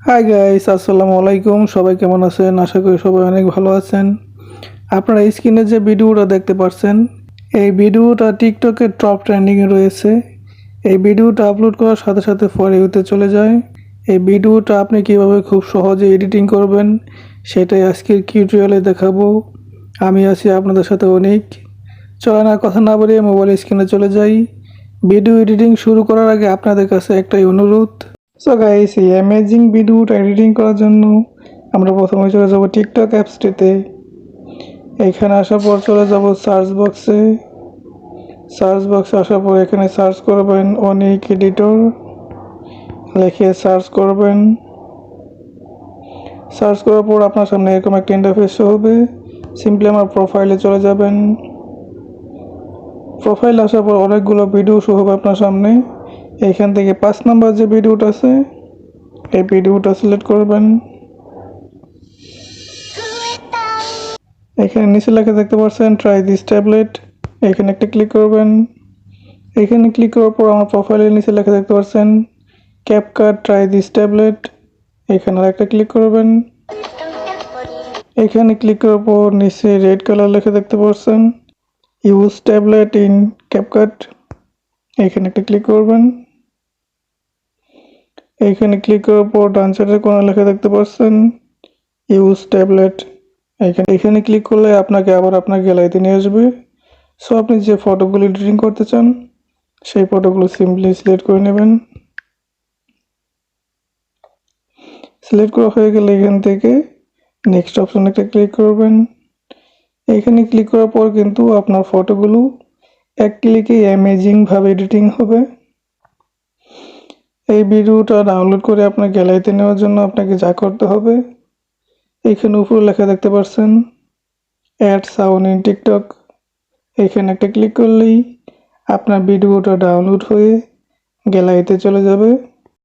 Hi guys, আসসালামু আলাইকুম। সবাই কেমন আছেন? আশা করি সবাই অনেক ভালো আছেন। আপনারা স্ক্রিনে যে ভিডিওটা দেখতে পাচ্ছেন, এই ভিডিওটা টিকটকের টপ ট্রেন্ডিংয়ে রয়েছে। এই ভিডিওটা আপলোড করার সাথে সাথে ফর ইউতে চলে যায়। এই ভিডিওটা আপনি কিভাবে খুব সহজে এডিটিং করবেন সেটাই আজকের টিউটোরিয়ালে দেখাবো। আমি আছি আপনাদের সাথে অনিক। চলেন আর কথা না বাড়িয়ে মোবাইল স্ক্রিনে চলে যাই। ভিডিও এডিটিং শুরু করার আগে আপনাদের কাছে একটাই অনুরোধ। সো গাইস, এই অ্যামেজিং ভিডিওটা এডিটিং করার জন্য আমরা প্রথমে চলে যাব টিকটক অ্যাপসটিতে। এখানে আসার পর চলে যাব সার্চ বক্সে আসার পর এখানে সার্চ করবেন অনিক এডিটর লিখে সার্চ করবেন। সার্চ করার পর আপনার সামনে এরকম একটা ইন্টারফেস শো হবে। সিম্পলি আমার প্রোফাইলে চলে যাবেন। প্রোফাইল আসার পর অনেকগুলো ভিডিও শো হবে আপনার সামনে। এইখান থেকে 5 নাম্বার যে ভিডিওটা আছে এই ভিডিওটা সিলেক্ট করবেন। এখানে নিচে লেখা দেখতে পাচ্ছেন ট্রাই দিস ট্যাবলেট, এখানে একটা ক্লিক করবেন। এখানে ক্লিক করার পর আমার প্রোফাইলের নিচে লেখা দেখতে পাচ্ছেন ক্যাপকাট ট্রাই দিস ট্যাবলেট, এখানে একটা ক্লিক করবেন। এখানে ক্লিক করার পর নিচে রেড কালার লেখা দেখতে পাচ্ছেন ইউজ ট্যাবলেট ইন ক্যাপকাট, এখানে একটা ক্লিক করবেন। এখানে ক্লিক করার পর ডান সাইডের কোণে লেখা দেখতে পাচ্ছেন ইউজ ট্যাবলেট, এখানে ক্লিক করলে আপনাকে আবার আপনার গ্যালারিতে নিয়ে আসবে। সো আপনি যে ফটোগুলো এডিটিং করতে চান সেই ফটোগুলো সিম্পলি সিলেক্ট করে নেবেন। সিলেক্ট করা হয়ে গেলে এখান থেকে নেক্সট অপশনে একটা ক্লিক করবেন। এখানে ক্লিক করার পর কিন্তু আপনার ফটোগুলো এক ক্লিকে অ্যামেজিংভাবে এডিটিং হবে। এই ভিডিওটা ডাউনলোড করে আপনার গ্যালারিতে নেওয়ার জন্য আপনাকে যা করতে হবে, এখানে উপরে লেখা দেখতে পাচ্ছেন অ্যাড সাউন্ড ইন টিকটক, এখানে একটা ক্লিক করলেই আপনার ভিডিওটা ডাউনলোড হয়ে গ্যালারিতে চলে যাবে।